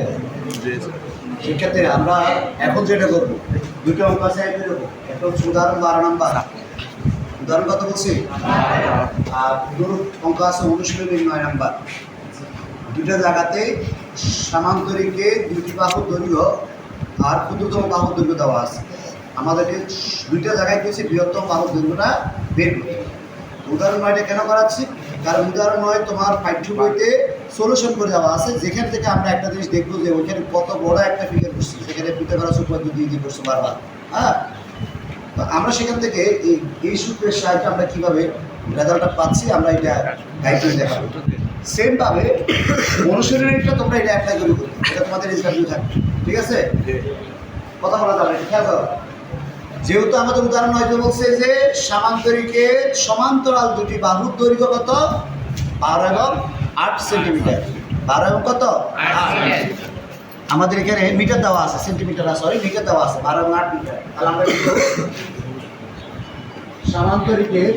শিক্ষার্থী শিক্ষার্থীরা আমরা এখন যেটা করবো দুটো অঙ্ক আছে একটা হচ্ছে উদাহরণ 12 নাম্বার উদাহরণ কত বলছি আর অঙ্ক আছে অনুশীলনী 9 নাম্বার দুটো জায়গাতে সামান্তরিকে দুটি বাহুর দৈর্ঘ্য আর ক্ষুদ্রতম বাহুর দৈর্ঘ্য দেওয়া আছে আমাদেরকে দুইটা জায়গায় পেয়েছি বৃহত্তম বাহুর দৈর্ঘ্যটা বের করতে উদাহরণ 9টা কেন করাচ্ছি কারণ উদাহরণ 9 তোমার পাঠ্য বইতে সলিউশন করে দেওয়া আছে যেখান থেকে আমরা একটা জিনিস দেখবো যে ওইখানে কত বড় একটা ফিগার করছি সেখানে পিথাগোরাস উপপাদ্য দিয়ে করছো বারবার হ্যাঁ তো আমরা সেখান থেকে এই সূত্রের সাহায্যে আমরা কীভাবে রেজাল্টটা পাচ্ছি আমরা এটা গাইডলাইন দেখাবো সেমভাবে অনুশীলনীটা তোমরা এটা অ্যাপ্লাই করে করবে এটা তোমাদের ইন্টারভিউ থাকবে ঠিক আছে কথা বলা যাবে খেয়াল করো যেহেতু আমাদের উদাহরণ হয়তো বলছে যে সামান্তরিকের সমান্তরাল দুটি বাহুর দৈর্ঘ্য কত 12 এবং 8 সেন্টিমিটার 12 এবং কত 8 আমাদের এখানে মিটার দেওয়া আছে সেন্টিমিটার না সরি মিটার দেওয়া আছে 12 এবং 8 মিটার তাহলে আমরা সামান্তরিকের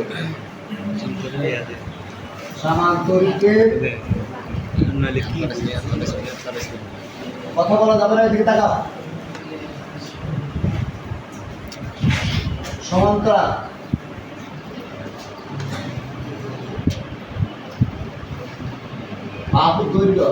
কথা বলা যাবে না এদিকে তাকাও সমান্তরাল বাহুর দৈর্ঘ্য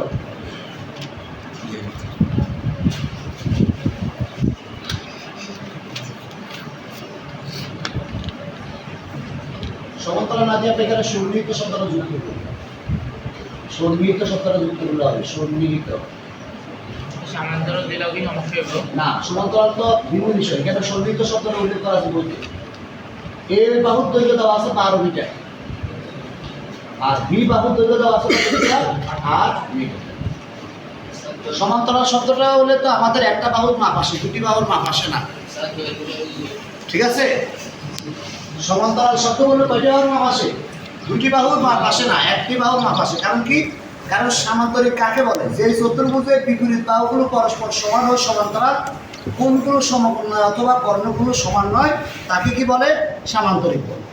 সমান্তরাল না দিয়ে আপনি এখানে সন্নিহিত শব্দটা যুক্ত করবেন সন্নিহিত শব্দটা যুক্ত করলে হবে সন্নিহিত সমান্তরাল দিলেও কি সমস্যা হবে না সমান্তরাল তো বিভিন্ন বিষয় এখানে সন্নিহিত শব্দটা উল্লেখ করা আছে বইতে এর বাহুর দৈর্ঘ্য দেওয়া আছে 12 মিটার আর বি বাহুর দৈর্ঘ্য দেওয়া আছে 8 মিটার সমান্তরাল শব্দটা হলে তো আমাদের একটা বাহুর মাপ আসে দুটি বাহুর মাপ আসে না ঠিক আছে সমান্তরাল শব্দ বললে কয়টি বাহুর মাপ আসে দুটি বাহুর মাপ আসে না একটি বাহুর মাপ আসে কারণ কি কারণ সামান্তরিক কাকে বলে যে চতুর্ভুজের বিপরীত বাহুগুলো পরস্পর সমান ও সমান্তরাল কোণগুলো সমকোণ নয় অথবা কর্ণগুলো সমান নয় তাকে কি বলে সামান্তরিক বলে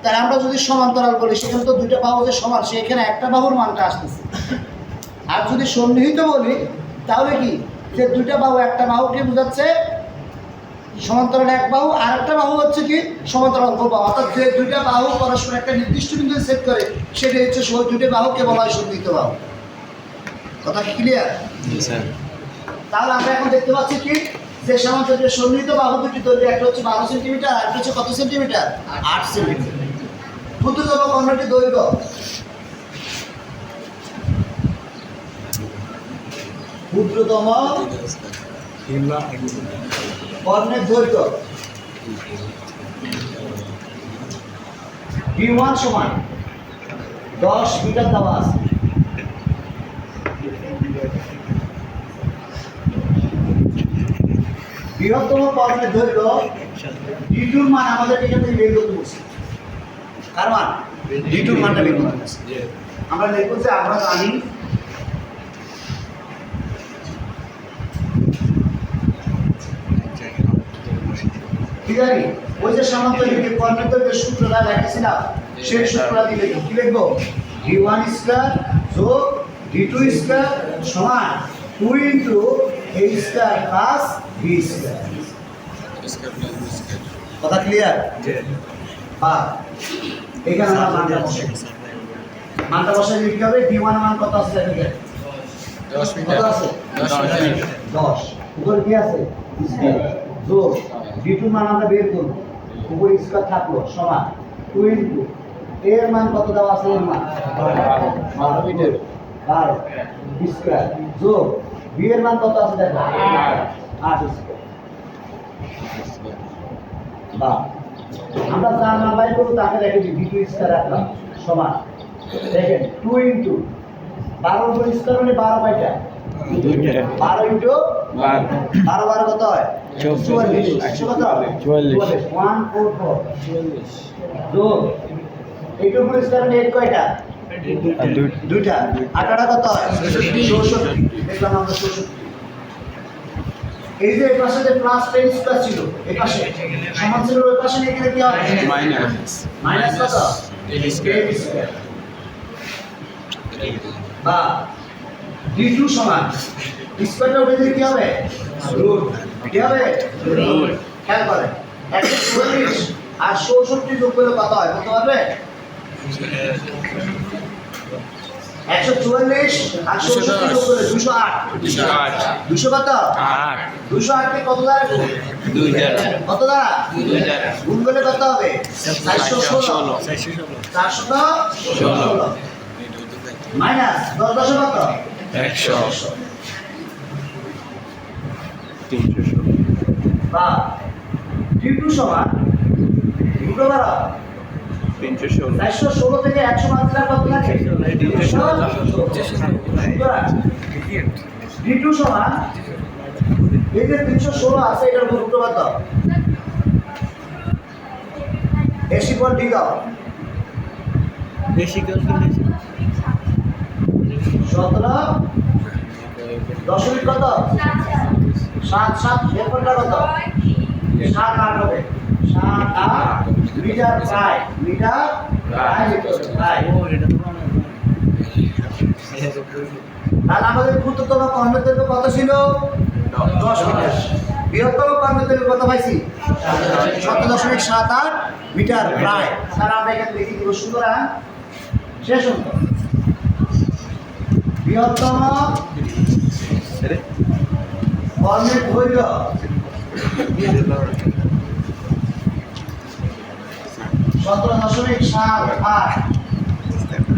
তাহলে আমরা যদি সমান্তরাল বলি সেখানে তো দুইটা বাহু যে সমান সেখানে একটা বাহুর মানটা আসতেছে আর যদি সন্নিহিত বলি তাহলে কি যে দুইটা বাহু একটা বাহুকে বোঝাচ্ছে সমান্তরাল এক বাহু আর একটা বাহু হচ্ছে কি সমান্তরাল অঙ্ক বাহু অর্থাৎ যে দুইটা বাহু পরস্পর একটা নির্দিষ্ট বিন্দু সেট করে সেটা হচ্ছে দুইটা বাহুকে বলা হয় সন্নিহিত বাহু কথা কি ক্লিয়ার তাহলে আমরা এখন দেখতে পাচ্ছি কি যে সমান্তরাল সন্নিহিত বাহু দুটি দৈর্ঘ্য একটা হচ্ছে 12 সেন্টিমিটার আর একটা হচ্ছে কত সেন্টিমিটার 8 সেন্টিমিটার ক্ষুদ্রতম কর্ণটির দৈর্ঘ্য ক্ষুদ্রতম কর্ণের দৈর্ঘ্য B1 সমান 10 মিটার দেওয়া আছে বৃহত্তম কর্ণের দৈর্ঘ্য D2 মান আমাদের এখান থেকে বের করতে বলছি কার মান D2 মানটা বের করতে বলছি আমরা লিখব যে আমরা জানি ঠিক আছে ওই যে সামান্তরিকের কর্ণের দৈর্ঘ্যের সূত্রটা লিখেছিলাম সেই সূত্রটা দিলে কি লিখব d1 স্কয়ার যোগ d2 স্কয়ার সমান 2 into a square plus b square কথা ক্লিয়ার বা এখানে আমরা মানটা বসাই লিখতে হবে d1 মান কত আছে দেখেন 10 মিটার কত আছে 10 উপরে কি আছে যোগ d2 মান আমরা বের করব উপরে স্কয়ার থাকলো সমান 2 ইনটু এর মান কত দেওয়া আছে এর মান 12 মিটার 12 স্কয়ার যোগ b এর মান কত আছে দেখো 8 স্কয়ার বা আমরা যার মান বাইর করব তাকে রেখে দিই d2 স্কয়ার রাখলাম সমান দেখেন 2 ইনটু 12 উপরে স্কয়ার মানে 12 কয়টা 12 ইনটু 12 12 কত হয় 44 কত হবে 44 144 যোগ এইটুকু উপরে স্কয়ার মানে 8 কয়টা দুইটা 8টা কত হয় 66 দেখলাম আমরা 66 এই যে এই পাশে যে প্লাস 10 স্কয়ার ছিল এই পাশে সমান ছিল ওই পাশে এখানে কি হবে মাইনাস কত 10 স্কয়ার বা d2 সমান স্কোয়ারটা উঠে দিলে কি হবে? রুট। কি হবে? রুট। খেয়াল করেন 144 আর 64 যোগ করলে কত হয় বলতে পারবে? 144 আর 64 যোগ করলে 208। 200 কত? 208 কে কত দ্বারা গুণ? 2 দ্বারা। কত দ্বারা? 2 দ্বারা। গুণ করলে কত হবে? 416 416 মাইনাস 10 দশে কত? 100। বা T2 সমান দুটো বাড়া 416 থেকে 100 বাদ দিলে কত থাকে? 316 D2 সমান এই যে 316 আছে এটার উপর দুটো বাদ দাও। এসি পর ডি দাও। 17 দশমিক কত? 7 এরপরটা কত? 7 8 হবে 7 8 মিটার প্রায় তাহলে আমাদের ক্ষুদ্রতম কর্মের দৈর্ঘ্য কত ছিল? 10 মিটার। বৃহত্তম কর্মের দৈর্ঘ্য কত পাইছি? 7.78 মিটার প্রায়। তাহলে আমরা এখানে লিখে দিব সুতরাং শেষ অঙ্ক বৃহত্তম কর্মের দৈর্ঘ্য 17.78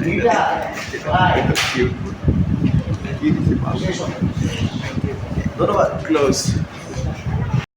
মিটার প্রায়। শেষ অঙ্ক। ধন্যবাদ। Close.